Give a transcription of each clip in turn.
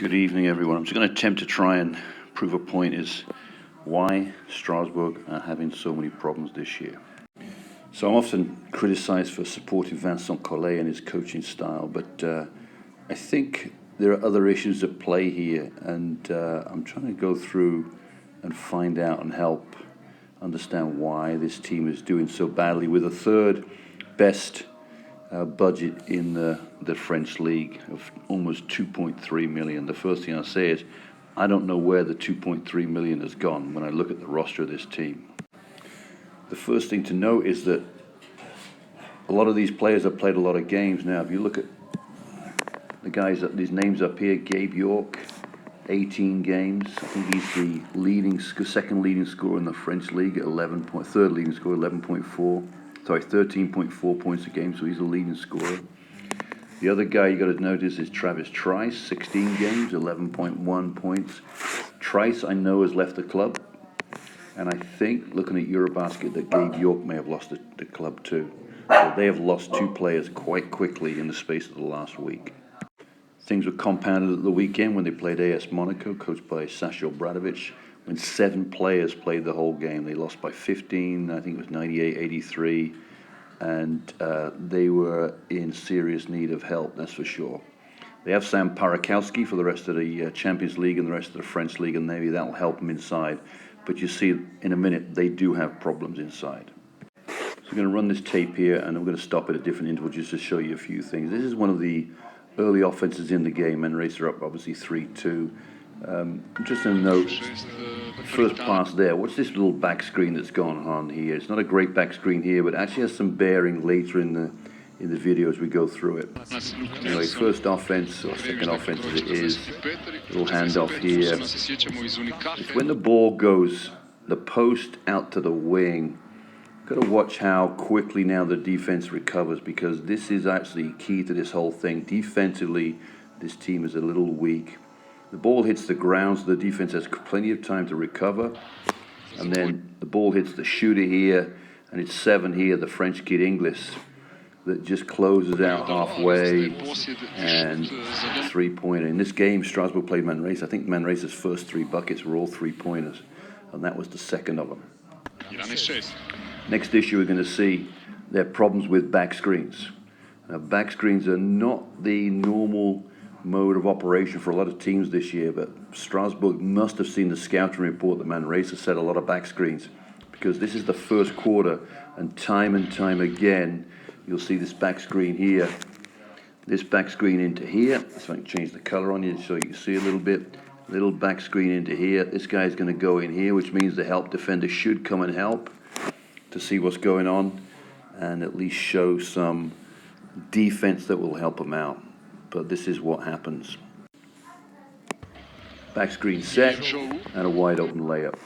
Good evening, everyone. I'm just going to attempt to try and prove a point is why Strasbourg are having so many problems this year. So I'm often criticised for supporting Vincent Collet and his coaching style, but I think there are other issues at play here, and I'm trying to go through and find out and help understand why this team is doing so badly with the third best budget in the French league of almost 2.3 million. The first thing I say is I don't know where the 2.3 million has gone when I look at the roster of this team. The first thing to note is that a lot of these players have played a lot of games now. If you look at the guys, these names up here, Gabe York, 18 games. I think he's the second leading scorer in the French league at third leading scorer, 13.4 points a game, so he's a leading scorer. The other guy you got to notice is Travis Trice, 16 games, 11.1 points. Trice, I know, has left the club, and I think, looking at Eurobasket, that Gabe York may have lost the club too. So they have lost two players quite quickly in the space of the last week. Things were compounded at the weekend when they played AS Monaco, coached by Sasha Obradovic, when 7 players played the whole game. They lost by 15, I think it was 98-83, and they were in serious need of help, that's for sure. They have Sam Parakowski for the rest of the Champions League and the rest of the French League, and maybe that'll help them inside. But you see, in a minute, they do have problems inside. So I'm going to run this tape here, and I'm going to stop at a different interval just to show you a few things. This is one of the early offenses in the game, and Racer up obviously 3-2. Just a note, first pass there. What's this little back screen that's gone on here? It's not a great back screen here, but actually has some bearing later in the video as we go through it. Anyway, first offense, or second offense as it is, little handoff here. It's when the ball goes the post out to the wing. Got to watch how quickly now the defense recovers, because this is actually key to this whole thing. Defensively, this team is a little weak. The ball hits the ground, so the defense has plenty of time to recover. And then the ball hits the shooter here, and it's 7 here, the French kid Inglis, that just closes out halfway, and 3-pointer. In this game, Strasbourg played Manresa. I think Manresa's first 3 buckets were all 3-pointers, and that was the second of them. Next issue we're going to see, their problems with back screens. Now, back screens are not the normal mode of operation for a lot of teams this year, but Strasbourg must have seen the scouting report that Manresa set a lot of back screens, because this is the first quarter, and time again, you'll see this back screen here, this back screen into here. So I can change the color on you so you can see a little bit. Little back screen into here. This guy's going to go in here, which means the help defender should come and help to see what's going on and at least show some defense that will help him out. But this is what happens. Back screen set and a wide open layup.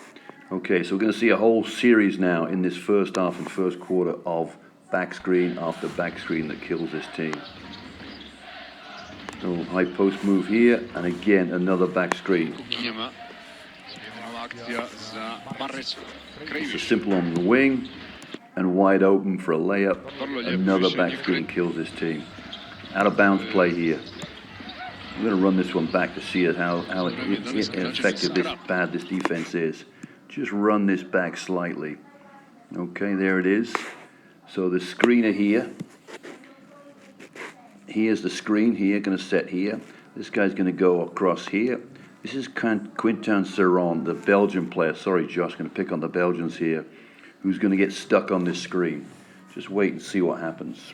Okay, so we're going to see a whole series now in this first half and first quarter of back screen after back screen that kills this team. So high post move here, and again another back screen. It's a simple on the wing and wide open for a layup. Another back screen kills this team. Out of bounds play here. I'm going to run this one back to see how effective this defense is. Just run this back slightly. Okay, there it is. So the screener here. Here's the screen here, going to set here. This guy's going to go across here. This is Quentin Serron, the Belgian player. Sorry, Josh, going to pick on the Belgians here, who's going to get stuck on this screen. Just wait and see what happens.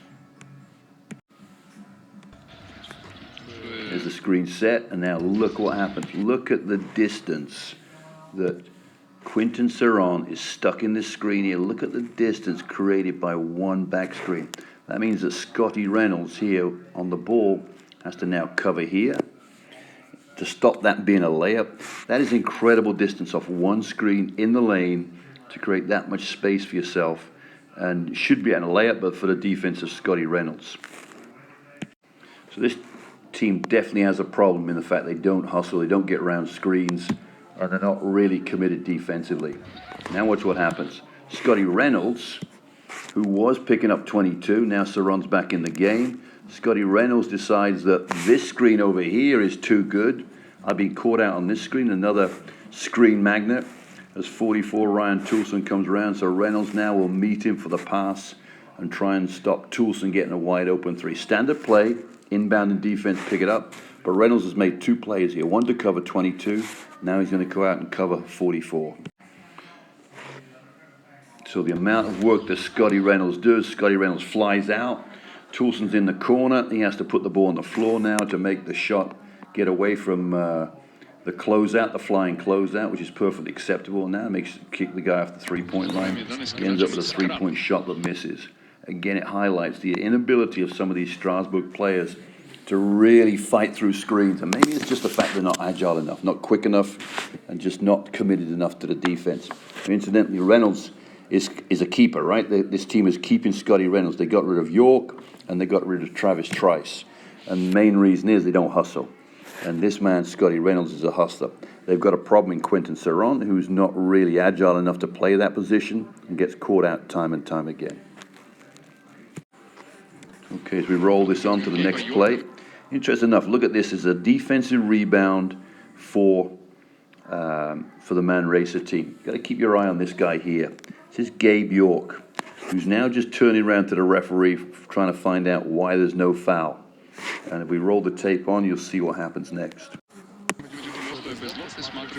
There's the screen set, and now look what happens. Look at the distance that Quentin Serron is stuck in this screen here. Look at the distance created by one back screen. That means that Scotty Reynolds here on the ball has to now cover here to stop that being a layup. That is incredible distance off one screen in the lane to create that much space for yourself, and should be at a layup, but for the defense of Scotty Reynolds. So this team definitely has a problem in the fact they don't hustle, they don't get around screens, and they're not really committed defensively. Now watch what happens. Scotty Reynolds, who was picking up 22, now Serron's back in the game. Scotty Reynolds decides that this screen over here is too good. I've been caught out on this screen, another screen magnet. As 44, Ryan Toulson comes around, so Reynolds now will meet him for the pass and try and stop Toulson getting a wide open 3. Standard play, inbound and defense pick it up, but Reynolds has made 2 plays here, one to cover 22, now he's going to go out and cover 44. So the amount of work that Scotty Reynolds does, Scotty Reynolds flies out, Toulson's in the corner, he has to put the ball on the floor now to make the shot get away from the closeout, the flying closeout, which is perfectly acceptable. Now makes kick the guy off the three-point line. He ends up with a three-point shot that misses. Again, it highlights the inability of some of these Strasbourg players to really fight through screens. And maybe it's just the fact they're not agile enough, not quick enough, and just not committed enough to the defense. Incidentally, Reynolds is a keeper, right? This team is keeping Scotty Reynolds. They got rid of York, and they got rid of Travis Trice. And the main reason is they don't hustle. And this man, Scotty Reynolds, is a hustler. They've got a problem in Quentin Serron, who's not really agile enough to play that position and gets caught out time and time again. Okay, as we roll this on to the next play. Interesting enough, look at this. It's a defensive rebound for the Man Racer team. Got to keep your eye on this guy here. This is Gabe York, who's now just turning around to the referee trying to find out why there's no foul. And if we roll the tape on, you'll see what happens next.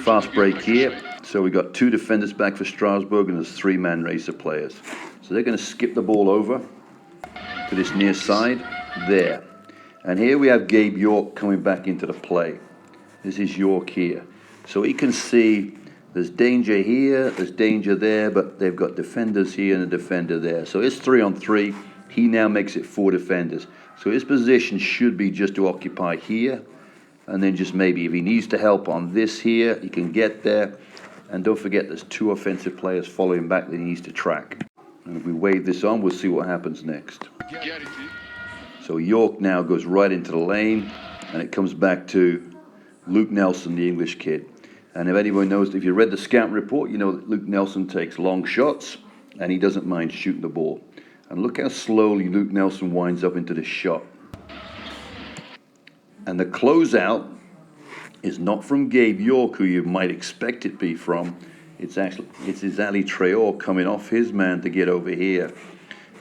Fast break here. So we got 2 defenders back for Strasbourg, and there's 3 Man Racer players. So they're going to skip the ball over to this near side there. And here we have Gabe York coming back into the play. This is York here. So he can see there's danger here, there's danger there, but they've got defenders here and a defender there. So it's 3-on-3. He now makes it 4 defenders. So his position should be just to occupy here, and then just maybe if he needs to help on this here, he can get there. And don't forget, there's 2 offensive players following back that he needs to track. And if we wave this on, we'll see what happens next. So York now goes right into the lane, and it comes back to Luke Nelson, the English kid. And if anyone knows, if you read the scout report, you know that Luke Nelson takes long shots, and he doesn't mind shooting the ball. And look how slowly Luke Nelson winds up into this shot. And the closeout is not from Gabe York, who you might expect it to be from. It's his Ali Traore coming off his man to get over here.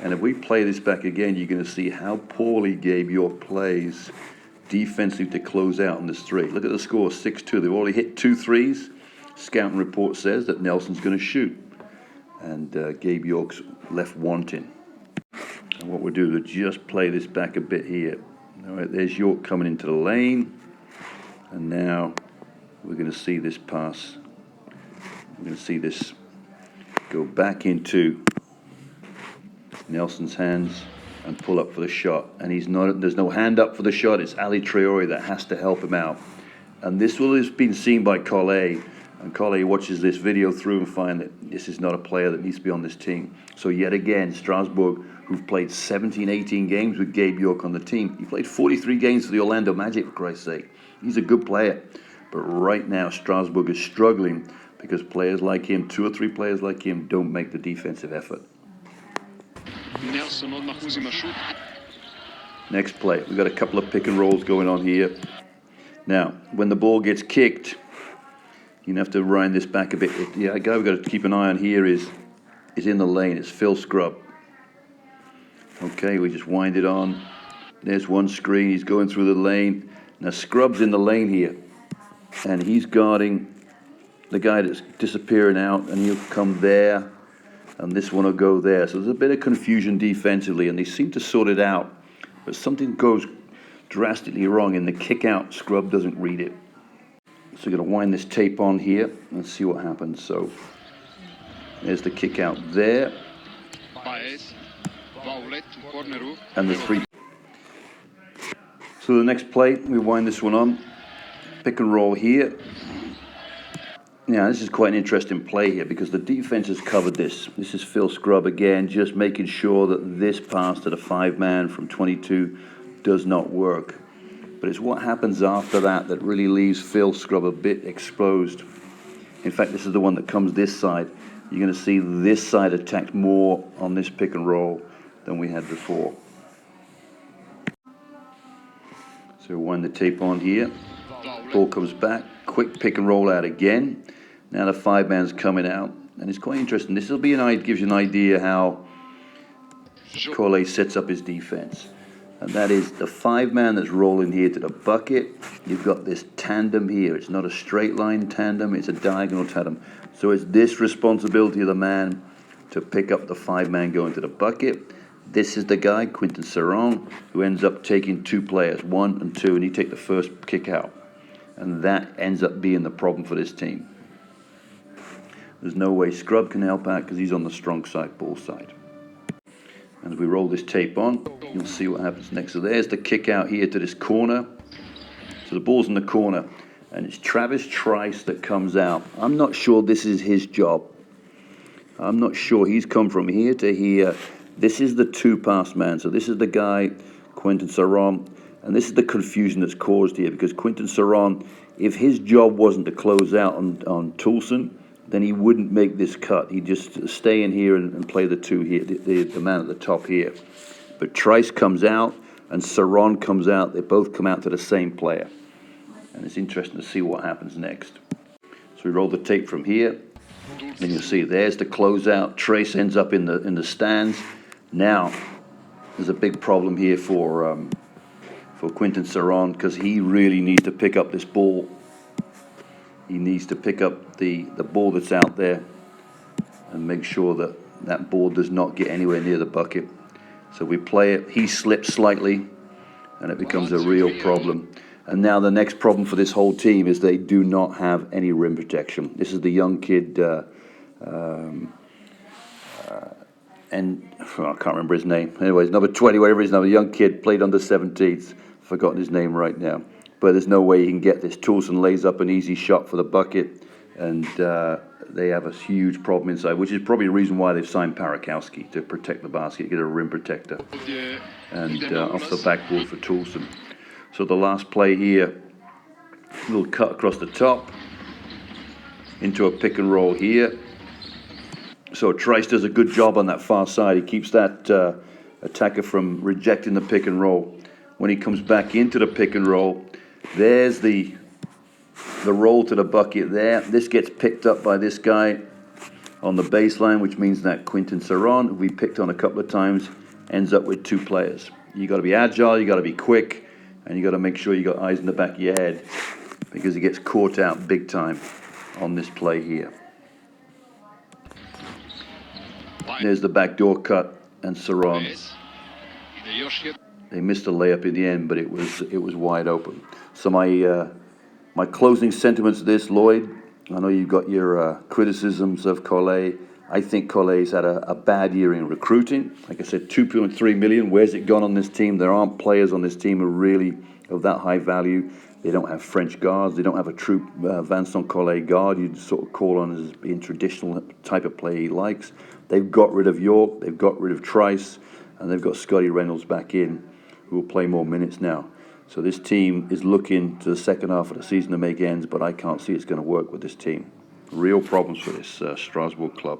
And if we play this back again, you're going to see how poorly Gabe York plays defensively to close out on this 3. Look at the score, 6-2. They've already hit 2 threes. Scouting report says that Nelson's going to shoot. And Gabe York's left wanting. And what we'll do is just play this back a bit here. All right, there's York coming into the lane. And now we're going to see this pass. We're going to see this go back into Nelson's hands and pull up for the shot. And there's no hand up for the shot. It's Ali Traore that has to help him out. And this will have been seen by Collet. And Collet watches this video through and find that this is not a player that needs to be on this team. So yet again, Strasbourg, who've played 17, 18 games with Gabe York on the team. He played 43 games for the Orlando Magic, for Christ's sake. He's a good player. But right now, Strasbourg is struggling because players like him, 2 or 3 players like him, don't make the defensive effort. Next play. We've got a couple of pick and rolls going on here. Now, when the ball gets kicked, you have to wind this back a bit. The guy we've got to keep an eye on here is in the lane. It's Phil Scrubb. Okay, we just wind it on. There's one screen. He's going through the lane. Now, Scrubb's in the lane here, and he's guarding the guy that's disappearing out, and he'll come there, and this one will go there. So there's a bit of confusion defensively, and they seem to sort it out. But something goes drastically wrong in the kick out. Scrubb doesn't read it. So we're going to wind this tape on here and see what happens. So there's the kick out there. And the 3. So the next play, we wind this one on. Pick and roll here. Now this is quite an interesting play here because the defense has covered this. This is Phil Scrubb again, just making sure that this pass to the 5-man from 22 does not work. But it's what happens after that that really leaves Phil Scrubb a bit exposed. In fact, this is the one that comes this side. You're going to see this side attacked more on this pick and roll than we had before. So wind the tape on here. Ball comes back, quick pick and roll out again. Now the 5-man's coming out, and it's quite interesting. This will be gives you an idea how Collet sets up his defense. And that is the 5-man that's rolling here to the bucket. You've got this tandem here. It's not a straight line tandem, it's a diagonal tandem. So it's this responsibility of the man to pick up the 5-man going to the bucket. This is the guy, Quinten Serron, who ends up taking 2 players, 1 and 2, and he take the first kick out. And that ends up being the problem for this team. There's no way Scrub can help out because he's on the strong side, ball side. And as we roll this tape on, you'll see what happens next. So there's the kick out here to this corner. So the ball's in the corner, and it's Travis Trice that comes out. I'm not sure this is his job. I'm not sure. He's come from here to here. This is the 2-pass man. So this is the guy, Quinten Serron, and this is the confusion that's caused here because Quinten Serron, if his job wasn't to close out on Toulson, then he wouldn't make this cut. He'd just stay in here and play the 2 here, the man at the top here. But Trice comes out and Serron comes out. They both come out to the same player. And it's interesting to see what happens next. So we roll the tape from here. Then you'll see there's the closeout. Trace ends up in the stands. Now, there's a big problem here for Quinten Serron because he really needs to pick up this ball. He needs to pick up the ball that's out there and make sure that that ball does not get anywhere near the bucket. So we play it, he slips slightly, and it becomes a real problem. And now the next problem for this whole team is they do not have any rim protection. This is the young kid, and I can't remember his name. Anyways, number 20, whatever his name, a young kid, played under 17s. Forgotten his name right now. But there's no way he can get this. Toulson lays up an easy shot for the bucket, and they have a huge problem inside, which is probably the reason why they've signed Parakowski, to protect the basket, get a rim protector, and off the backboard for Toulson. So the last play here, little cut across the top into a pick and roll here. So Trice does a good job on that far side. He keeps that attacker from rejecting the pick and roll. When he comes back into the pick and roll, there's the roll to the bucket there. This gets picked up by this guy on the baseline, which means that Quinten Serron, who we picked on a couple of times, ends up with 2 players. You got to be agile, you got to be quick, and you got to make sure you got eyes in the back of your head because he gets caught out big time on this play here. There's the backdoor cut, and Serron. They missed a layup in the end, but it was wide open. So my closing sentiments of this, Lloyd, I know you've got your criticisms of Collet. I think Collet's had a bad year in recruiting. Like I said, 2.3 million. Where's it gone on this team? There aren't players on this team who are really of that high value. They don't have French guards. They don't have a true Vincent Collet guard you'd sort of call on as being traditional type of play he likes. They've got rid of York. They've got rid of Trice. And they've got Scotty Reynolds back in, who will play more minutes now. So this team is looking to the second half of the season to make ends, but I can't see it's going to work with this team. Real problems for this Strasbourg club.